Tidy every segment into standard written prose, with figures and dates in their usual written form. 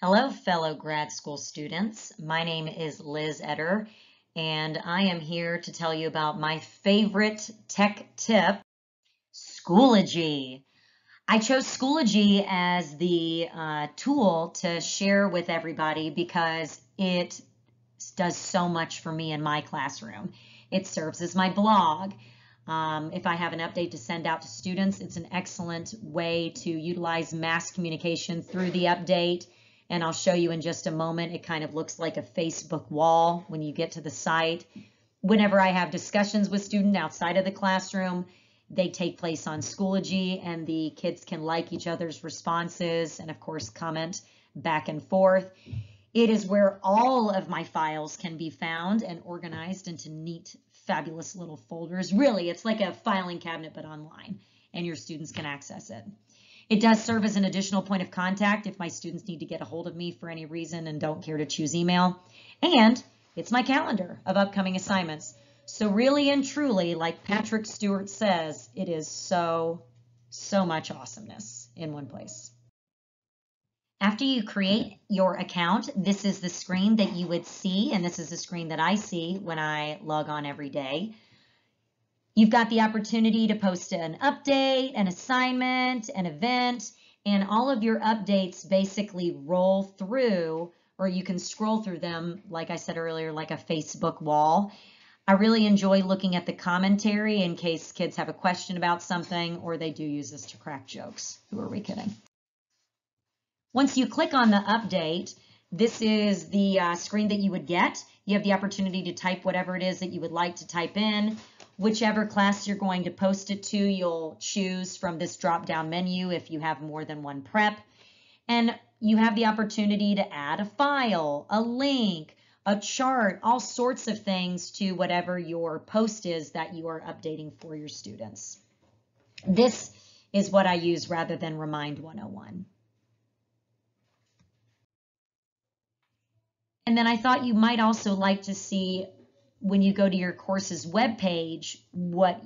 Hello, fellow grad school students. My name is Liz Etter, and I am here to tell you about my favorite tech tip, Schoology. I chose Schoology as the tool to share with everybody because it does so much for me in my classroom. It serves as my blog. If I have an update to send out to students, it's an excellent way to utilize mass communication through the update. And I'll show you in just a moment. It kind of looks like a Facebook wall when you get to the site. Whenever I have discussions with students outside of the classroom, they take place on Schoology, and the kids can like each other's responses and, of course, comment back and forth. It is where all of my files can be found and organized into neat, fabulous little folders. Really, it's like a filing cabinet, but online, and your students can access it. It does serve as an additional point of contact if my students need to get a hold of me for any reason and don't care to choose email. And it's my calendar of upcoming assignments. So really and truly, like Patrick Stewart says, it is so much awesomeness in one place. After you create your account, this is the screen that you would see, and this is the screen that I see when I log on every day. You've got the opportunity to post an update, an assignment, an event, and all of your updates basically roll through, or you can scroll through them, like I said earlier, like a Facebook wall. I really enjoy looking at the commentary in case kids have a question about something, or they do use this to crack jokes. Who are we kidding? Once you click on the update, this is the screen that you would get. You have the opportunity to type whatever it is that you would like to type in. Whichever class you're going to post it to, you'll choose from this drop-down menu if you have more than one prep. And you have the opportunity to add a file, a link, a chart, all sorts of things to whatever your post is that you are updating for your students. This is what I use rather than Remind 101. And then I thought you might also like to see when you go to your course's webpage what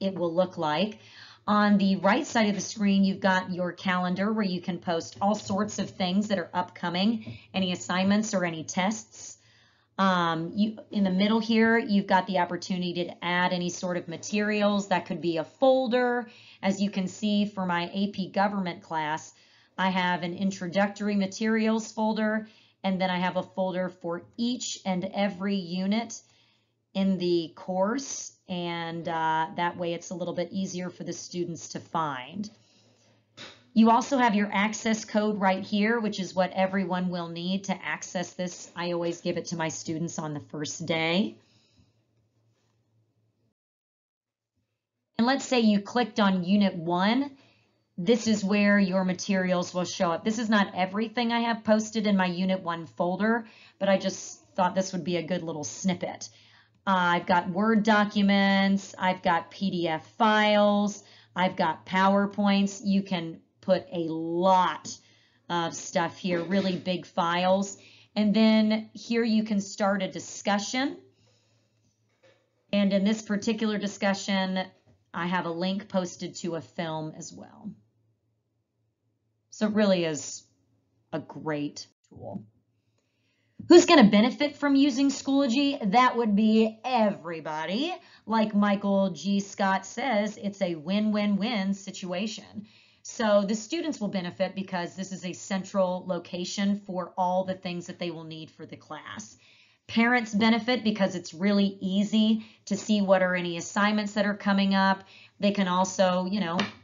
it will look like. On the right side of the screen, you've got your calendar where you can post all sorts of things that are upcoming, any assignments or any tests. In the middle here, you've got the opportunity to add any sort of materials. That could be a folder. As you can see for my AP Government class, I have an introductory materials folder, and then I have a folder for each and every unit in the course, and that way it's a little bit easier for the students to find. You also have your access code right here, which is what everyone will need to access this. I always give it to my students on the first day. And let's say you clicked on Unit 1. This is where your materials will show up. This is not everything I have posted in my Unit 1 folder, but I just thought this would be a good little snippet. I've got Word documents, I've got PDF files, I've got PowerPoints. You can put a lot of stuff here, really big files. And then here you can start a discussion. And in this particular discussion, I have a link posted to a film as well. So it really is a great tool. Who's going to benefit from using Schoology? That would be everybody. Like Michael G. Scott says, it's a win-win-win situation. So the students will benefit because this is a central location for all the things that they will need for the class. Parents benefit because it's really easy to see what are any assignments that are coming up. They can also,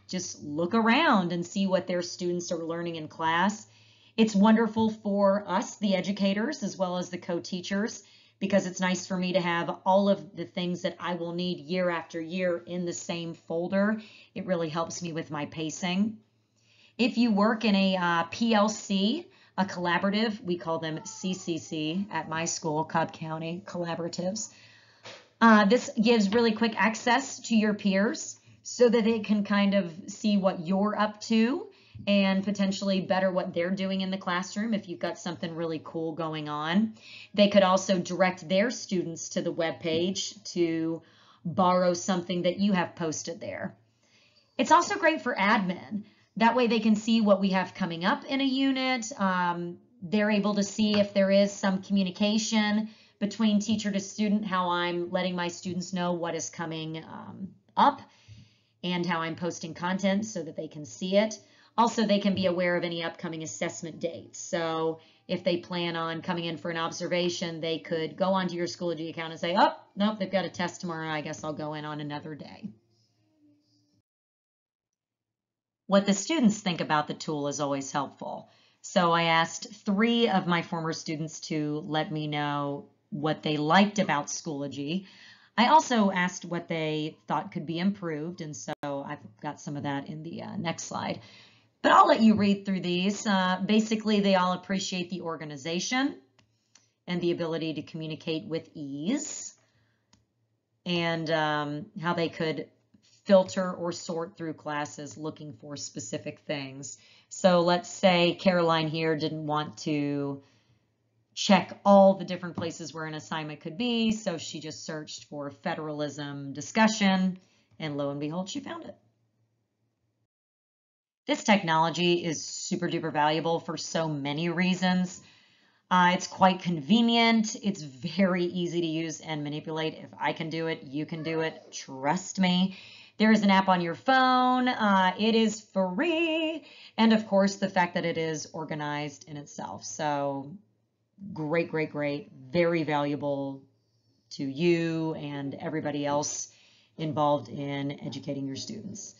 just look around and see what their students are learning in class. It's wonderful for us, the educators, as well as the co-teachers, because it's nice for me to have all of the things that I will need year after year in the same folder. It really helps me with my pacing. If you work in a PLC, a collaborative, we call them CCC at my school, Cobb County Collaboratives. This gives really quick access to your peers so that they can kind of see what you're up to and potentially better what they're doing in the classroom if you've got something really cool going on. They could also direct their students to the web page to borrow something that you have posted there. It's also great for admin. That way they can see what we have coming up in a unit. They're able to see if there is some communication between teacher to student, how I'm letting my students know what is coming up and how I'm posting content so that they can see it. Also, they can be aware of any upcoming assessment dates. So if they plan on coming in for an observation, they could go onto your Schoology account and say, oh, nope, they've got a test tomorrow. I guess I'll go in on another day. What the students think about the tool is always helpful. So I asked 3 of my former students to let me know what they liked about Schoology. I also asked what they thought could be improved, and so I've got some of that in the next slide. But I'll let you read through these. Basically, they all appreciate the organization and the ability to communicate with ease, and how they could filter or sort through classes looking for specific things. So let's say Caroline here didn't want to check all the different places where an assignment could be, so she just searched for federalism discussion, and lo and behold, she found it. This technology is super duper valuable for so many reasons. It's quite convenient. It's very easy to use and manipulate. If I can do it, you can do it. Trust me. There is an app on your phone. It is free. And of course, the fact that it is organized in itself. So great, great, great. Very valuable to you and everybody else involved in educating your students.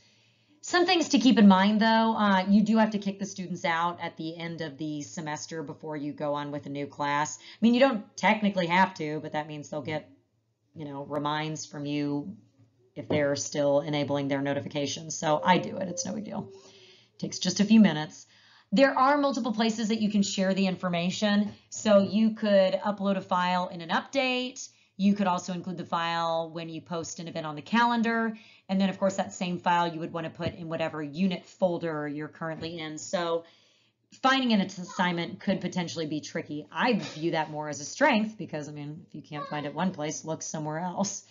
Some things to keep in mind, though, you do have to kick the students out at the end of the semester before you go on with a new class. I mean, you don't technically have to, but that means they'll get, reminds from you if they're still enabling their notifications. So I do it. It's no big deal. It takes just a few minutes. There are multiple places that you can share the information. So you could upload a file in an update. You could also include the file when you post an event on the calendar. And then, of course, that same file you would want to put in whatever unit folder you're currently in. So finding an assignment could potentially be tricky. I view that more as a strength because, if you can't find it one place, look somewhere else.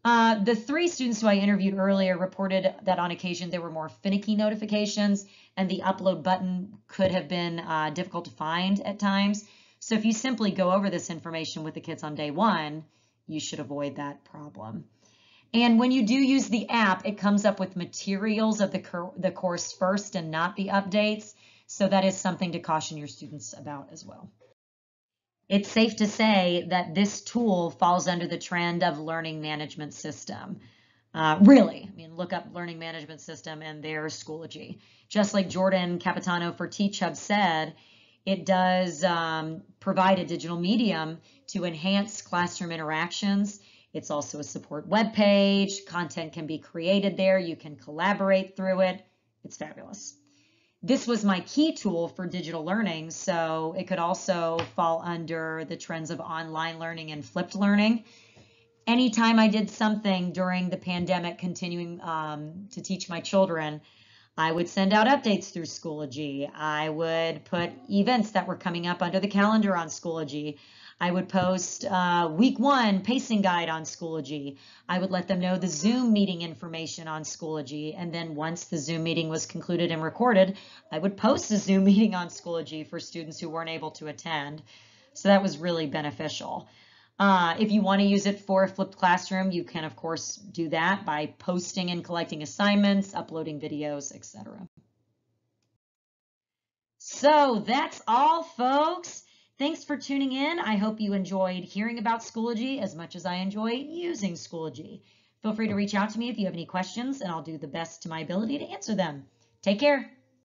The 3 students who I interviewed earlier reported that on occasion there were more finicky notifications and the upload button could have been difficult to find at times. So if you simply go over this information with the kids on day 1, you should avoid that problem. And when you do use the app, it comes up with materials of the course first and not the updates. So that is something to caution your students about as well. It's safe to say that this tool falls under the trend of learning management system. Really, look up learning management system and their Schoology. Just like Jordan Capitano for Teach Hub said, it does provide a digital medium to enhance classroom interactions. It's also a support web page. Content can be created there. You can collaborate through it. It's fabulous. This was my key tool for digital learning, so it could also fall under the trends of online learning and flipped learning. Anytime I did something during the pandemic, continuing to teach my children, I would send out updates through Schoology. I would put events that were coming up under the calendar on Schoology. I would post week 1 pacing guide on Schoology. I would let them know the Zoom meeting information on Schoology. And then once the Zoom meeting was concluded and recorded, I would post the Zoom meeting on Schoology for students who weren't able to attend. So that was really beneficial. If you want to use it for a flipped classroom, you can, of course, do that by posting and collecting assignments, uploading videos, etc. So that's all, folks. Thanks for tuning in. I hope you enjoyed hearing about Schoology as much as I enjoy using Schoology. Feel free to reach out to me if you have any questions, and I'll do the best to my ability to answer them. Take care.